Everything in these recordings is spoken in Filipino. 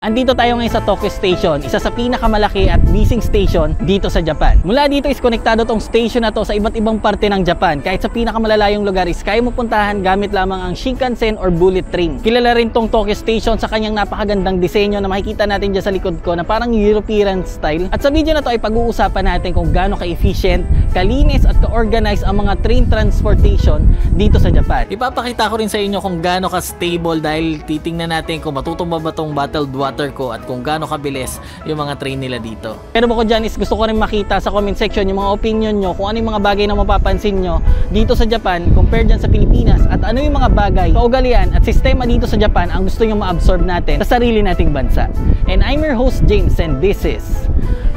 Andito tayo ngayon sa Tokyo Station, isa sa pinakamalaki at busy station dito sa Japan. Mula dito is konektado tong station na to sa iba't ibang parte ng Japan. Kahit sa pinakamalalayong lugar is kaya mo puntahan gamit lamang ang Shinkansen or bullet train. Kilala rin tong Tokyo Station sa kanyang napakagandang disenyo na makikita natin dyan sa likod ko na parang European style. At sa video na to ay pag-uusapan natin kung gaano ka-efficient, kalinis at ka-organize ang mga train transportation dito sa Japan. Ipapakita ko rin sa inyo kung gaano ka-stable dahil titingnan natin kung matutumba ba tong bottled water ko at kung gaano kabilis yung mga train nila dito. Pero bukod dyan is gusto ko rin makita sa comment section yung mga opinion nyo kung ano yung mga bagay na mapapansin nyo dito sa Japan compared dyan sa Pilipinas at ano yung mga bagay, kaugalian at sistema dito sa Japan ang gusto nyo ma-absorb natin sa sarili nating bansa. And I'm your host James and this is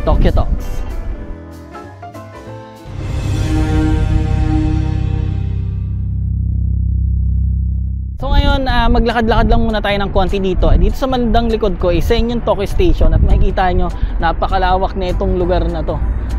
Tokyo Talks. So ngayon, maglakad-lakad lang muna tayo ng konti dito. Dito sa mandang likod ko is yung Tokyo Station at makikita nyo, napakalawak na itong lugar na to.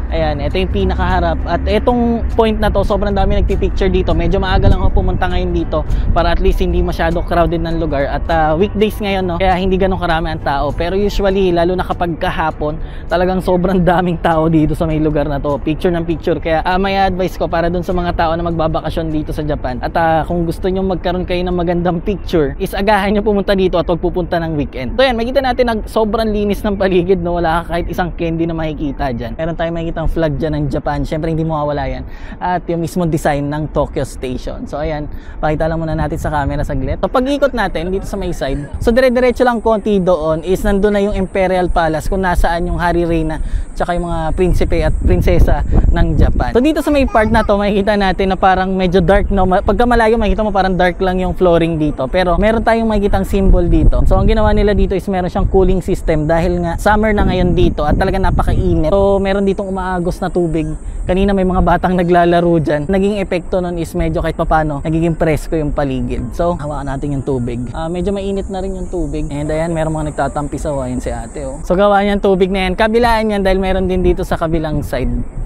Ayan, ito yung pinakaharap. At itong point na to, sobrang dami nagpipicture dito. Medyo maaga lang ako pumunta ngayon dito para at least hindi masyado crowded ng lugar. At weekdays ngayon, no, kaya hindi ganun karami ang tao. Pero usually, lalo na kapag kahapon, talagang sobrang daming tao dito sa may lugar na to. Picture ng picture. Kaya may advice ko para dun sa mga tao na magbabakasyon dito sa Japan. At kung gusto nyo magkaroon kayo ng magandang picture, is agahan nyo pumunta dito at huwag pupunta ng weekend. So yan, makikita natin na sobrang linis ng paligid, no? Wala kahit isang candy na makikita dyan. Meron tayong makikita ang flag dyan ng Japan, syempre hindi mawawala yan, at yung mismong design ng Tokyo Station. So ayan, pakita lang muna natin sa camera saglit. So pag ikot natin dito sa may side, so dire-diretso lang konti doon is nandun na yung Imperial Palace kung nasaan yung Hari Reina tsaka yung mga prinsipe at prinsesa ng Japan. So dito sa may part na to, makikita natin na parang medyo dark, no? Pagka malayo makikita mo parang dark lang yung flooring dito, pero meron tayong makikitang symbol dito. So ang ginawa nila dito is meron siyang cooling system dahil nga summer na ngayon dito at talaga napakainit. So meron ditong umaagos na tubig. Kanina may mga batang naglalaro dyan. Naging epekto nun is medyo kahit papano nagiging presko yung paligid. So hawakan natin yung tubig. Medyo mainit na rin yung tubig. And ayan, meron mga nagtatampi sa wayan si ate, oh. So gawa niyan tubig na yan. Kabilaan yan dahil meron din dito sa kabilang side.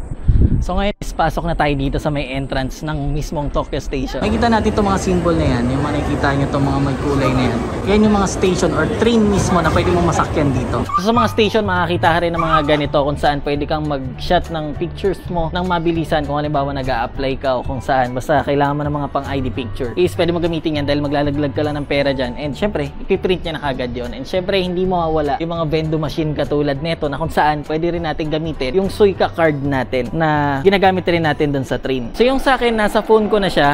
So ngayon is pasok na tayo dito sa may entrance ng mismong Tokyo Station. Makikita natin itong mga symbol na yan, yung mga nakikita nyo itong mga may kulay na yan. Yan yung mga station or train mismo na pwede mong masakyan dito. So sa mga station makakita ka rin ng mga ganito kung saan pwede kang mag-shot ng pictures mo ng mabilisan kung halimbawa nag-a-apply ka o kung saan. Basta kailangan mo ng mga pang ID picture. Is pwede mo gamitin yan dahil maglalaglag ka lang ng pera dyan. And syempre, ipiprint niya na kagad yun. And syempre, hindi mawawala yung mga vending machine katulad neto na kung saan pwede rin natin gamitin yung Suica card natin na ginagamit rin natin dun sa train. So yung sa akin, nasa phone ko na siya.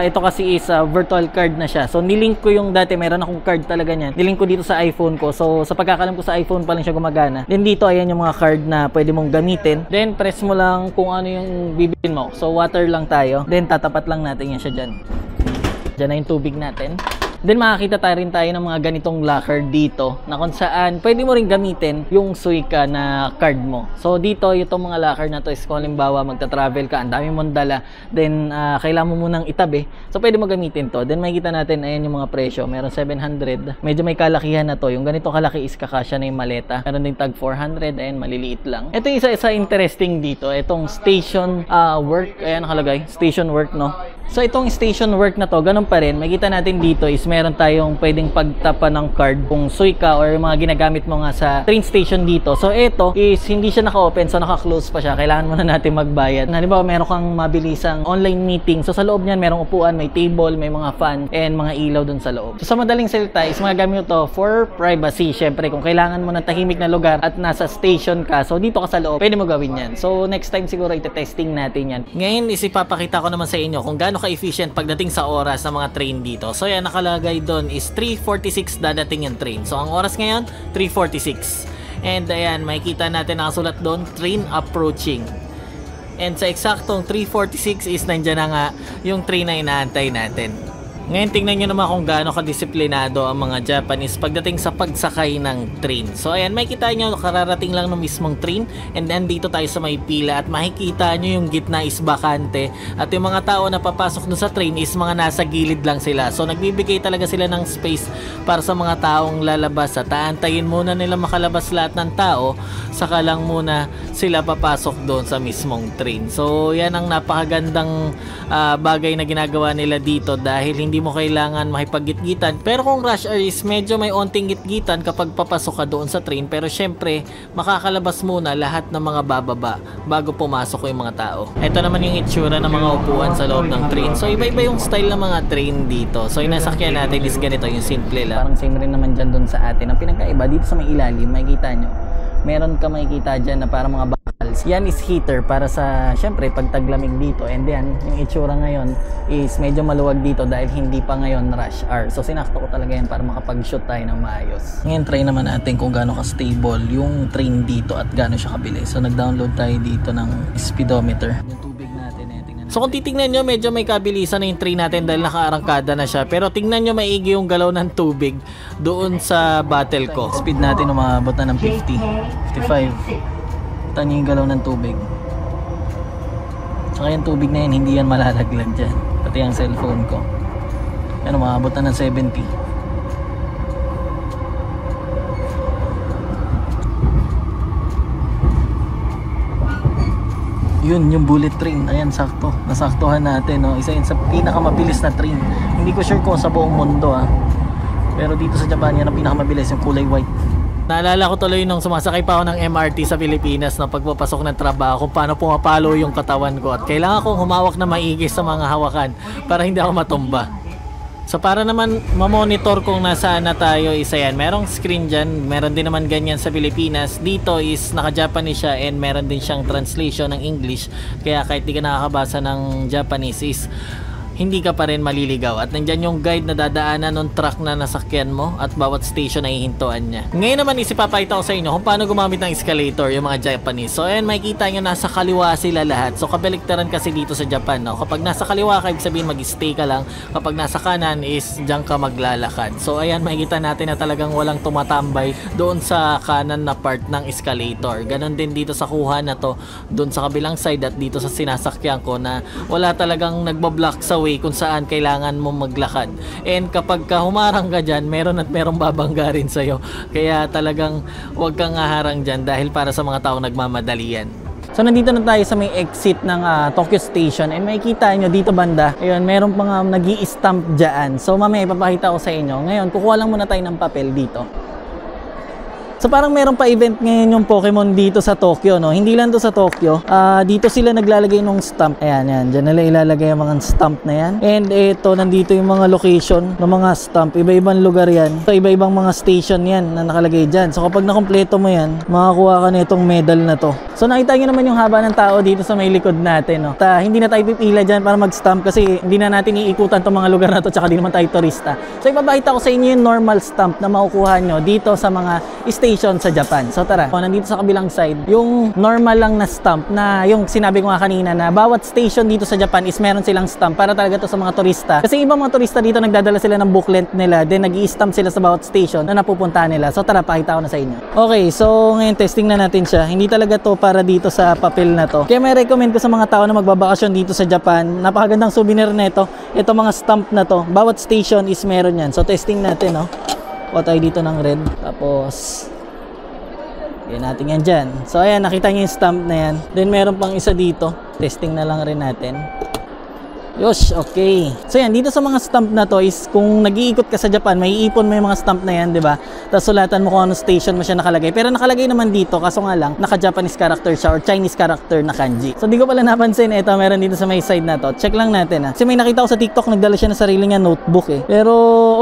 Ito kasi is virtual card na siya. So nilink ko yung dati, meron akong card talaga niyan. Nilink ko dito sa iPhone ko. So sa pagkakalam ko sa iPhone pa lang siya gumagana. Then dito, ayan yung mga card na pwede mong gamitin. Then press mo lang kung ano yung bibilin mo. So water lang tayo. Then tatapat lang natin yan siya dyan. Dyan na yung tubig natin. Then makakita rin tayo ng mga ganitong locker dito na kung saan pwede mo rin gamitin yung Suica na card mo. So dito, itong mga locker na to is kung halimbawa magta-travel ka, ang dami mong dala, then kailangan mo munang itabi. So pwede mo gamitin to. Then makikita natin, ayan yung mga presyo. Meron 700. Medyo may kalakihan na to. Yung ganito kalaki is kakasya na yung maleta. Meron din tag 400. Ayan, maliliit lang. Ito yung isa interesting dito. Itong station work. Ayan nakalagay. Station work, no? So itong station work na to, ganun pa rin. Makikita natin dito is meron tayong pwedeng pagtapa ng card kung Suica or mga ginagamit mo nga sa train station dito. So ito is hindi siya naka-open, so naka-close pa siya. Kailangan mo na natin magbayad. Halimbawa meron kang mabilisang online meeting. So sa loob niyan merong upuan, may table, may mga fan and mga ilaw dun sa loob. So sa madaling salita is magagamit mo to for privacy. Syempre kung kailangan mo ng tahimik na lugar at nasa station ka, so dito ka sa loob, pwede mo gawin yan. So next time siguro ite-testing natin yan. Ngayon is ipapakita ko naman sa inyo kung gaano ka-efficient pagdating sa oras ng mga train dito. So yan, nakalagay doon is 3:46 dadating yung train. So ang oras ngayon 3:46. And ayan, makikita natin nakasulat doon train approaching. And sa eksaktong 3:46 is nandiyan na nga yung train na inaantay natin. Ngayon tingnan nyo naman kung gaano kadisiplinado ang mga Japanese pagdating sa pagsakay ng train. So ayan, makikita nyo kararating lang ng mismong train and then dito tayo sa may pila at makikita nyo yung gitna is bakante at yung mga tao na papasok dun sa train is mga nasa gilid lang sila. So nagbibigay talaga sila ng space para sa mga taong lalabas at aantayin muna nila makalabas lahat ng tao saka lang muna sila papasok doon sa mismong train. So yan ang napakagandang bagay na ginagawa nila dito dahil hindi hindi mo kailangan makipag-gitgitan. Pero kung rush hour is medyo may onting gitgitan kapag papasok ka doon sa train, pero syempre makakalabas muna lahat ng mga bababa bago pumasok yung mga tao. Ito naman yung itsura ng mga upuan sa loob ng train. So iba-iba yung style ng mga train dito. So yung nasakyan natin is ganito, yung simple lang. Parang same rin naman dyan doon sa atin. Ang pinagkaiba dito sa may ilalim, makikita nyo, meron ka makikita dyan na parang mga bakals. Yan is heater para sa, syempre, pag taglamig dito. And then, yung itsura ngayon is medyo maluwag dito dahil hindi pa ngayon rush hour. So, sinakto ko talaga yan para makapag-shoot tayo ng maayos. Ngayon, try naman natin kung gaano ka-stable yung train dito at gaano siya kabilis. So, nag-download tayo dito ng speedometer. Yung tubig natin, tingnan. So, kung titignan nyo, medyo may kabilisan na yung train natin dahil nakaarangkada na siya. Pero tingnan nyo maigi yung galaw ng tubig doon sa battle ko. Speed natin umabot na ng 50, 55. Tanya yung galaw ng tubig. Saka yung tubig na yan, hindi yan malalaglag dyan. Pati ang cellphone ko. Yan, umabot na ng 70. Yun, yung bullet train. Ayan, sakto. Nasaktuhan natin, no? Isa yun sa pinakamabilis na train. Hindi ko sure kung sa buong mundo, pero dito sa Japan, yan ang pinakamabilis, yung kulay white. Naalala ko tuloy nung sumasakay pa ako ng MRT sa Pilipinas na pagpapasok ng trabaho kung paano pumapalo yung katawan ko at kailangan kong humawak na maigi sa mga hawakan para hindi ako matumba. So para naman ma-monitor kung nasaan na tayo, isa yan. Merong screen dyan, meron din naman ganyan sa Pilipinas. Dito is naka-Japanese siya and meron din siyang translation ng English. Kaya kahit di ka nakakabasa ng Japanese is hindi ka pa rin maliligaw. At nandyan yung guide na dadaanan ng truck na nasakyan mo at bawat station ay hihintuan niya. Ngayon naman isipapakita ko sa inyo kung paano gumamit ng escalator yung mga Japanese. So ayan, makikita nyo nasa kaliwa sila lahat. So kabaliktaran kasi dito sa Japan, no? Kapag nasa kaliwa ka, ibig sabihin mag-stay ka lang. Kapag nasa kanan is diyan ka maglalakad. So ayan, makikita natin na talagang walang tumatambay doon sa kanan na part ng escalator. Ganon din dito sa kuha na to, doon sa kabilang side at dito sa sinasakyan ko na wala talagang nagbablock sa way kung saan kailangan mo maglakad. And kapag ka humarang ka dyan, meron at merong babangga rin sa'yo. Kaya talagang huwag kang haharang dyan dahil para sa mga taong nagmamadali yan. So nandito na tayo sa may exit ng Tokyo Station and makikita nyo dito banda, ayun, meron pang nag-i-stamp dyan. So mamaya ipapakita ko sa inyo. Ngayon, kukuha lang muna tayo ng papel dito. So parang meron pa event ngayon yung Pokemon dito sa Tokyo, no? Hindi lang to sa Tokyo. Dito sila naglalagay ng stamp. Ayan, yan. Diyan nila ilalagay yung mga stamp na yan. And ito, nandito yung mga location ng mga stamp. Iba-ibang lugar yan. So iba-ibang mga station yan na nakalagay dyan. So kapag nakompleto mo yan, makakuha ka na itong medal na to. So nakita nyo naman yung haba ng tao dito sa may likod natin, no? Hindi na tayo pipila dyan para mag-stamp kasi hindi na natin iikutan itong mga lugar na to, tsaka di naman tayo turista. So ipapakita ko sa inyo yung normal stamp na makukuha nyo dito sa mga station sa Japan. So tara, nandito sa kabilang side, yung normal lang na stamp na yung sinabi ko nga kanina na bawat station dito sa Japan is meron silang stamp para talaga to sa mga turista. Kasi ibang mga turista dito nagdadala sila ng booklet nila, then nag-i-stamp sila sa bawat station na napupuntahan nila. So tara, pakita ko na sa inyo. Okay, so ngayon testing na natin siya. Hindi talaga to para dito sa papel na to. Kaya may recommend ko sa mga tao na magbabakasyon dito sa Japan. Napakagandang souvenir nito. Ito mga stamp na to. Bawat station is meron yan. So testing natin, no. Kuha tayo dito ng red. Tapos yan natin yan dyan. So ayan, nakita nyo yung stamp na yan. Then meron pang isa dito. Testing na lang rin natin. Yosh, okay. So yan, dito sa mga stamp na to is kung nag-iikot ka sa Japan, may iipon mo yung mga stamp na yan, di ba? Tapos sulatan mo kung anong station mo siya nakalagay. Pero nakalagay naman dito, kaso nga lang, naka-Japanese character siya or Chinese character na kanji. So di ko pala napansin, ito meron dito sa may side na to. Check lang natin, Kasi may nakita ko sa TikTok, nagdala siya ng sarili niya notebook, Pero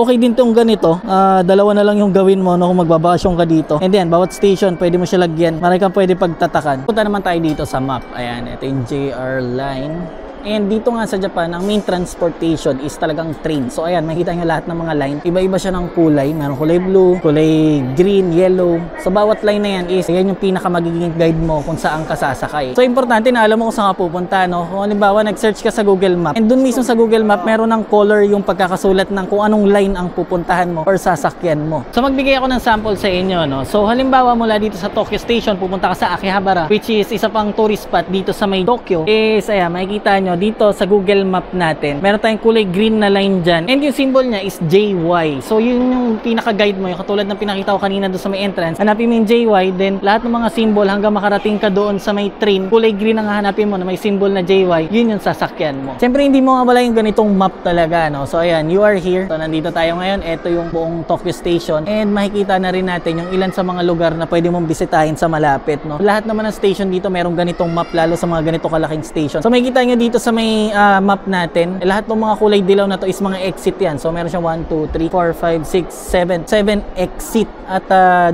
okay din tong ganito. Dalawa na lang yung gawin mo, no, kung magbabakasyon ka dito. And then, bawat station, pwede mo siya lagyan. Marami kang pwede pagtatakan. Punta naman tayo dito sa map. Ayan, ito yung JR line. And dito nga sa Japan, ang main transportation is talagang train. So ayan, makikita nyo lahat ng mga line. Iba-iba siya ng kulay. Meron kulay blue, kulay green, yellow. So bawat line na yan is, yan yung pinaka magiging guide mo kung saan ka sasakay. So importante na alam mo kung saan ka pupunta, no? Kung halimbawa, nag-search ka sa Google Map. And dun mismo sa Google Map, meron ng color yung pagkakasulat ng kung anong line ang pupuntahan mo or sasakyan mo. So magbigay ako ng sample sa inyo, no? So halimbawa, mula dito sa Tokyo Station, pupunta ka sa Akihabara, which is isa pang tourist spot dito sa may Tokyo. Is, ayan, makikita nyo, nyo, dito sa Google Map natin, meron tayong kulay green na line dyan. And yung symbol niya is JY. So, yun yung pinaka-guide mo. Yung katulad ng pinakita ko kanina doon sa may entrance. Hanapin mo yung JY, then lahat ng mga symbol hanggang makarating ka doon sa may train, kulay green ang hahanapin mo na may symbol na JY, yun yung sasakyan mo. Siyempre, hindi mo mawala yung ganitong map talaga, no? So, ayan, you are here. So, nandito tayo ngayon. Ito yung buong Tokyo Station. And makikita na rin natin yung ilan sa mga lugar na pwede mong bisitahin sa malapit, no? Lahat naman ng station dito merong ganitong map, lalo sa mga ganito kalaking station. So, makikita nyo dito sa may map natin, lahat ng mga kulay dilaw na to is mga exit yan. So, meron siyang 1, 2, 3, 4, 5, 6, 7 exit. At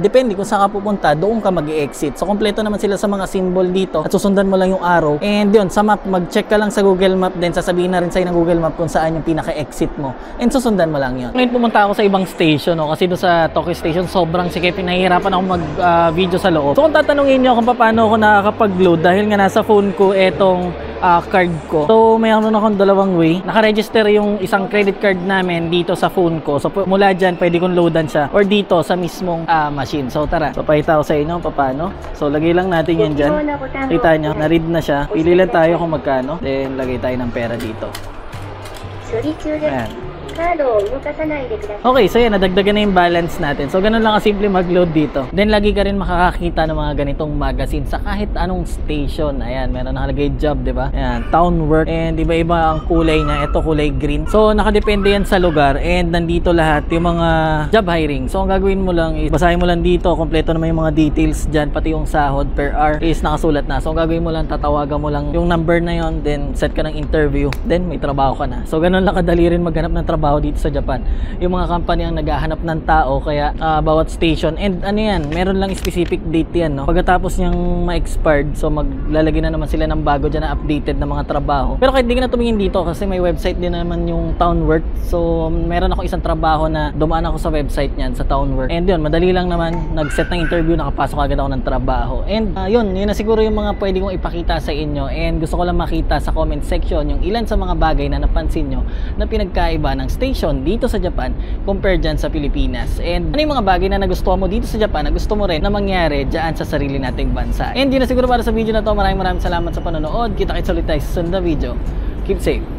depende kung saan ka pupunta, doon ka mag-exit. So, kompleto naman sila sa mga symbol dito at susundan mo lang yung arrow. And yun, sa map, mag-check ka lang sa Google Map din. Sasabihin na rin sa'yo ng Google Map kung saan yung pinaka-exit mo. And susundan mo lang yun. Ngayon pumunta ako sa ibang station, no? Kasi doon sa Tokyo Station, sobrang sikip. Pinahihirapan ako mag-video sa loob. So, kung tatanungin nyo kung paano ako nakakapag-load, dahil nga nasa phone ko etong card ko. So, mayroon akong dalawang way. Naka-register yung isang credit card namin dito sa phone ko. So, mula dyan, pwede kong loadan siya. Or dito, sa mismong machine. So, tara. Papakita ko sa inyo paano. So, lagay lang natin yan dyan. Kita nyo, na-read na siya. Pili lang tayo kung magkano. Then, lagay tayo ng pera dito. Ayan. Okay, so yan, nadagdagan na yung balance natin. So, ganun lang kasimple mag-load dito. Then, lagi ka rin makakakita ng mga ganitong magazine sa kahit anong station. Ayan, meron nakalagay job, di ba? Ayan, town work. And iba-iba ang kulay niya. Ito, kulay green. So, nakadepende yan sa lugar. And nandito lahat yung mga job hiring. So, ang gagawin mo lang is, basahin mo lang dito. Kompleto naman yung mga details dyan. Pati yung sahod per hour is nakasulat na. So, ang gagawin mo lang, tatawagan mo lang yung number na yon. Then, set ka ng interview. Then, may trabaho ka na. So, ganun lang kadali rin maghanap ng trabaho dito sa Japan. Yung mga company ang naghahanap ng tao, kaya bawat station, and ano yan, meron lang specific date yan, no? Pagkatapos niyang ma-expired, so maglalagay na naman sila ng bago dyan na updated na mga trabaho. Pero kahit di ka na tumingin dito, kasi may website din naman yung Townwork. So meron ako isang trabaho na dumaan ako sa website niyan, sa Townwork. And yun, madali lang naman, nag-set ng interview, nakapasok agad ako ng trabaho. And yun na siguro yung mga pwede kong ipakita sa inyo. And gusto ko lang makita sa comment section yung ilan sa mga bagay na napansin nyo na pinagkaiba ng station dito sa Japan compared dyan sa Pilipinas. And ano yung mga bagay na nagustuhan mo dito sa Japan na gusto mo rin na mangyari dyan sa sarili nating bansa. And yun na siguro para sa video na to. Maraming salamat sa panonood. Kita-kits ulit tayo sa susunod na video. Keep safe.